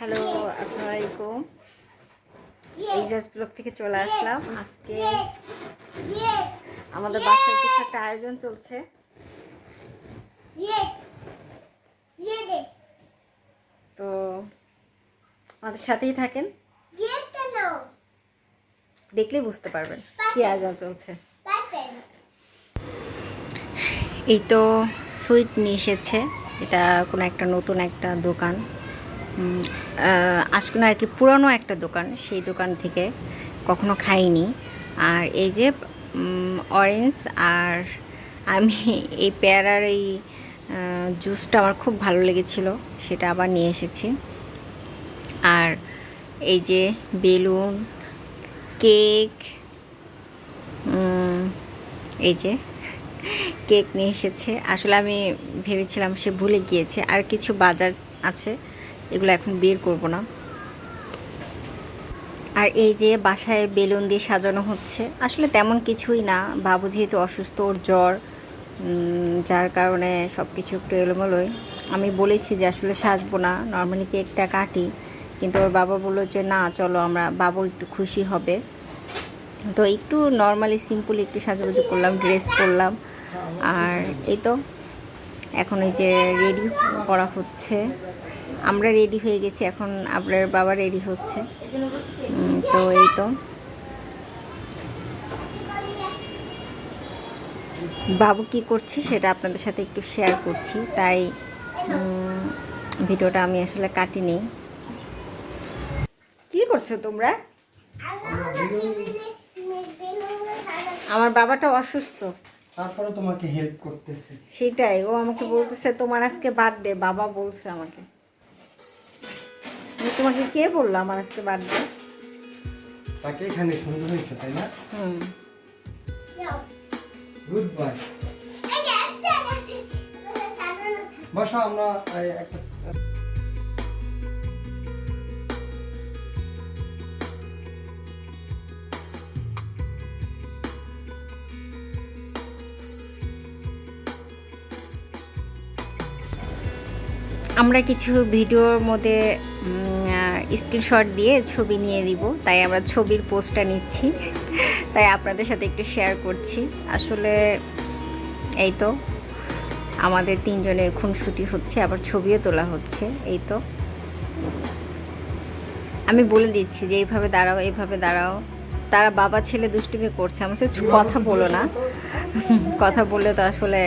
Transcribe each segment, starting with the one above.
Hello, আসসালামু আলাইকুম। এই জাস্ট ব্লগ থেকে চলে আসলাম। আজকে আমাদের বাসায় কিছু একটা আয়োজন চলছে, তো আমাদের সাথেই থাকেন, দেখলেই বুঝতে পারবেন কি আয়োজন চলছে। এই তো সুইট নিয়ে এসেছে, এটা কোনো একটা নতুন একটা দোকান, আজকে আর কি পুরনো একটা দোকান, সেই দোকান থেকে কখনো খাইনি। আর এই যে অরেঞ্জ, আর আমি এই পেয়ারার এই জুসটা আমার খুব ভালো লেগেছিল, সেটা আবার নিয়ে এসেছি। আর এই যে বেলুন, কেক, এই যে কেক নিয়ে এসেছে। আসলে আমি ভেবেছিলাম সে ভুলে গিয়েছে, আর কিছু বাজার আছে, এগুলো এখন বের করব না। আর এই যে বাসায় বেলুন দিয়ে সাজানো হচ্ছে, আসলে তেমন কিছুই না, বাবু যেহেতু অসুস্থ, ওর জ্বর, যার কারণে সব কিছু একটু এলোমেলোই। আমি বলেছি যে আসলে সাজবো না, নর্মালি কেকটা কাটি, কিন্তু ওর বাবা বললো যে না চলো, আমরা বাবু একটু খুশি হবে, তো একটু নর্মালি সিম্পল একটু সাজুগুজু করলাম, ড্রেস করলাম। আর এই তো এখন এই যে রেডি করা হচ্ছে, আমরা রেডি হয়ে গেছি, এখন আপনার বাবা রেডি হচ্ছে। তো এই তো বাবু কি করছে সেটা আপনাদের সাথে একটু শেয়ার করছি, তাই ভিডিওটা আমি আসলে কাটিনি। কি করছো তোমরা? আমার বাবাটা অসুস্থ, তারপরে তোমাকে হেল্প করতেছে। সেটাই, ও আমাকে বলতেছে তোমার আজকে বার্থডে, বাবা বলছে আমাকে। তোমাকে কে বললো আমার আজকে বার্থডে? চাকে এখানে সুন্দর হয়েছে, তাই না? Good boy. বসো, আমরা একটা আমরা কিছু ভিডিওর মধ্যে স্ক্রিনশট দিয়ে ছবি নিয়ে দিব, তাই আমরা ছবির পোস্টটা নিচ্ছি, তাই আপনাদের সাথে একটু শেয়ার করছি। আসলে এই তো আমাদের তিনজনের খুনসুটি হচ্ছে, আবার ছবিও তোলা হচ্ছে। এই তো আমি বলে দিচ্ছি যে এইভাবে দাঁড়াও, এইভাবে দাঁড়াও। তারা বাবা ছেলে দুষ্টুমি করছে, আমার সাথে কথা বলো না, কথা বললে তো আসলে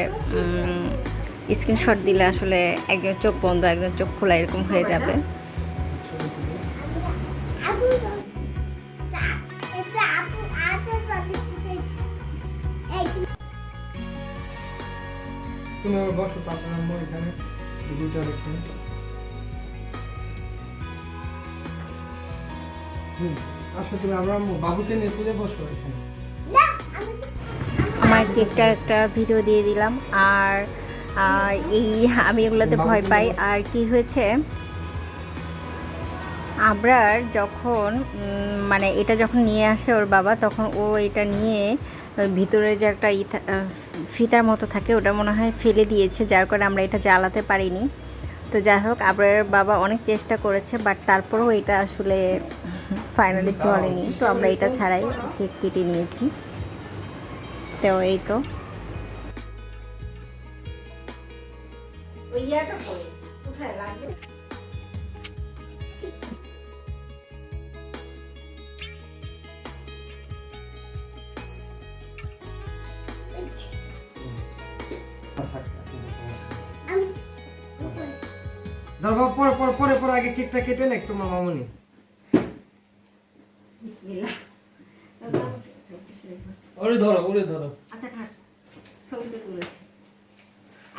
স্ক্রিনশট দিলে আসলে একজন চোখ বন্ধ একজন চোখ খোলা এরকম হয়ে যাবে। তুমি আবার বসো, তারপর আমরা এখানে ভিডিওটা রেখে আসো, তুমি আমরা বাবুকে নিয়ে তুলে বসো এখানে। আমার কেকটার একটা ভিডিও দিয়ে দিলাম। আর এই আমি এগুলোতে ভয় পাই। আর কি হয়েছে, আবরার যখন মানে এটা যখন নিয়ে আসে ওর বাবা, তখন ও এটা নিয়ে ভিতরে যে একটা ফিতার মতো থাকে, ওটা মনে হয় ফেলে দিয়েছে, যার কারণে আমরা এটা জ্বালাতে পারিনি। তো যাই হোক, আবরার বাবা অনেক চেষ্টা করেছে, বাট তারপরেও এটা আসলে ফাইনালি চলেনি, তো আমরা এটা ছাড়াই কেক কেটে নিয়েছি। তো এই তো কোথায় লাগবে। ধরো, পরে পরে পরে পরে আগে কেকটা কেটে নে তোমার মামুনি। বিসমিল্লাহ। ওরে ধরো, ওরে ধরো। আচ্ছা খাট, ছবিতে তুলেছি।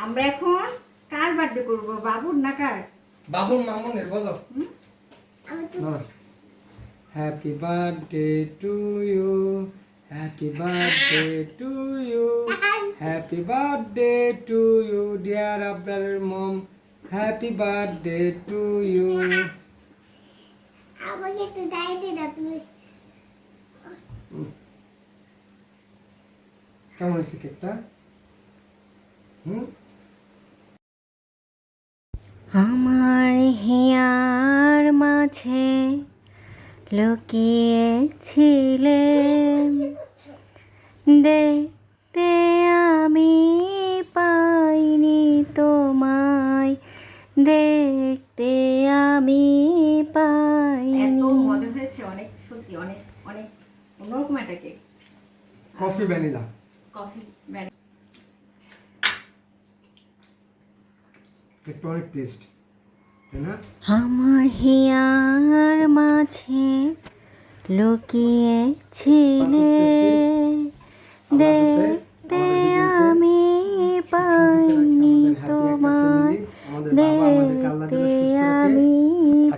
আমরা এখন কার বার্থডে করব, বাবুর না কার? বাবুর মামুনের বলো। Happy birthday to you, happy birthday to you, happy birthday to you dear আবরারের mom, happy birthday to you. আমাকে তো দাইতে দাও তুমি। কেমন হয়েছে কেকটা? আমার হিয়ার মা মাঝে লুকিয়েছিলে, দেখতে আমি পাইনি তোমায়, দেখতে আমি পাইনি। মজা হয়েছে অনেক, সত্যি অনেক অনেক অন্যরকম একটা কেক। Coffee vanilla. কফি একটু অনেক টেস্ট, তাই না? আমার হিয়ার মাঝে লুকিয়েছিলে, দেখতে আমি পাইনি তোমায়, দেখতে আমি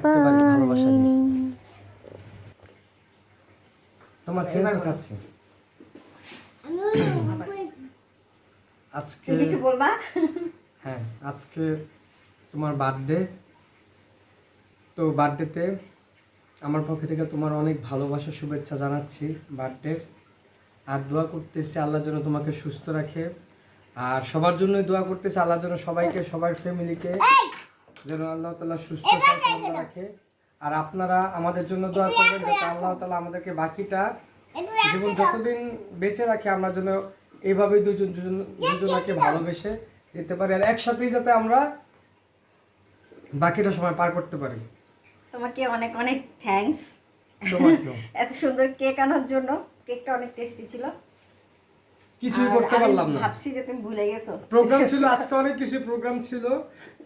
পাইনি। তোমার ছেলে তো খাচ্ছে আজকে। কিছু বলবা? হ্যাঁ, আজকে তোমার বার্থডে, তো বার্থডেতে আমার পক্ষ থেকে তোমার অনেক ভালোবাসা শুভেচ্ছা জানাচ্ছি বার্থডে। আর দোয়া করতেছি আল্লাহ যেন তোমাকে সুস্থ রাখে, আর সবার জন্যই দোয়া করতেছি আল্লাহ যেন সবাইকে, সবার ফ্যামিলিকে যেন আল্লাহ তাআলা সুস্থ স্বাস্থ্য রাখে। আর আপনারা আমাদের জন্য দোয়া করবেন যাতে আল্লাহ তাআলা আমাদেরকে বাকিটা জীবন যতদিন বেঁচে রাখে আমরা যেন এইভাবেই দুজনকে ভালোবেসে যেতে পারি, আর একসাথেই যাতে আমরা বাকিটা সময় পার করতে পারি। তোমাকে অনেক অনেক থ্যাঙ্কস তোমাকেও এত সুন্দর কেক আনার জন্য। কেকটা অনেক টেস্টি ছিল। কিছুই আর করতে আমি পারলাম না, ভাবছি যে তুমি ভুলে গেছো। প্রোগ্রাম ছিল আজকে, অনেক কিছু প্রোগ্রাম ছিল,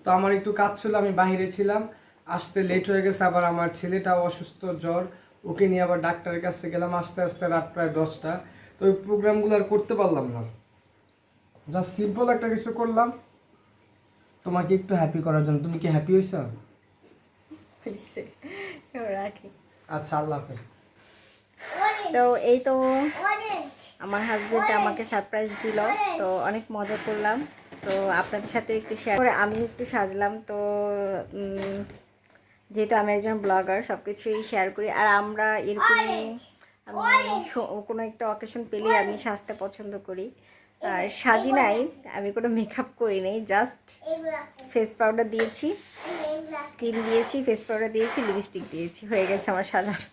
তো আমার একটু কাজ ছিল, আমি বাইরে ছিলাম, আসতে লেট হয়ে গেছে। আবার আমার ছেলেটাও অসুস্থ, জ্বর, ওকে নিয়ে আবার ডাক্তারের কাছে গেলাম, আস্তে আস্তে রাত প্রায় 10টা। তো ওই প্রোগ্রামগুলো আর করতে পারলাম না, জাস্ট সিম্পল একটা কিছু করলাম তোমাকে একটু হ্যাপি করার জন্য। তুমি কি হ্যাপি হয়েছো? হয়েছে, রাখি। আচ্ছা, আল্লাহ হাফেজ। তো এই তো আমার হাজবেন্ড আমাকে সারপ্রাইজ দিল, তো অনেক মজা করলাম। তো আপনাদের সাথে একটু শেয়ার করে আমি একটু সাজলাম। তো যেহেতু আমি একজন ব্লগার, সব কিছুই শেয়ার করি। আর আমরা এরকমই, আমি কোনো একটা অকেশন পেলেই আমি সাজতে পছন্দ করি। আর সাজি নাই, আমি কোনো মেকআপ করি নাই, জাস্ট ফেস পাউডার দিয়েছি, ক্রিম দিয়েছি, ফেস পাউডার দিয়েছি, লিপস্টিক দিয়েছি, হয়ে গেছে আমার সাজানো।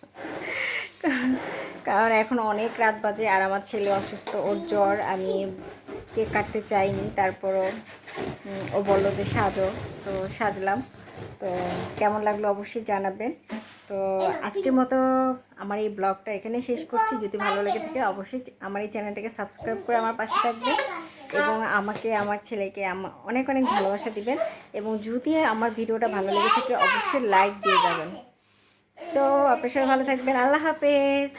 কারণ এখন অনেক রাত বাজে আর আমার ছেলে অসুস্থ, ওর জ্বর। আমি কেক কাটতে চাইনি, তারপরও ও বললো যে সাজো, তো সাজলাম। তো কেমন লাগলো অবশ্যই জানাবেন। তো আজকের মতো আমার এই ব্লগটা এখানে শেষ করছি। যদি ভালো লেগে থাকে অবশ্যই আমার এই চ্যানেলটাকে সাবস্ক্রাইব করে আমার পাশে থাকবেন, এবং আমাকে, আমার ছেলেকে অনেক অনেক ভালোবাসা দিবেন। এবং যদি আমার ভিডিওটা ভালো লেগে থাকে অবশ্যই লাইক দিয়ে যাবেন। তো আপনার সবাই ভালো থাকবেন। আল্লাহ হাফেজ।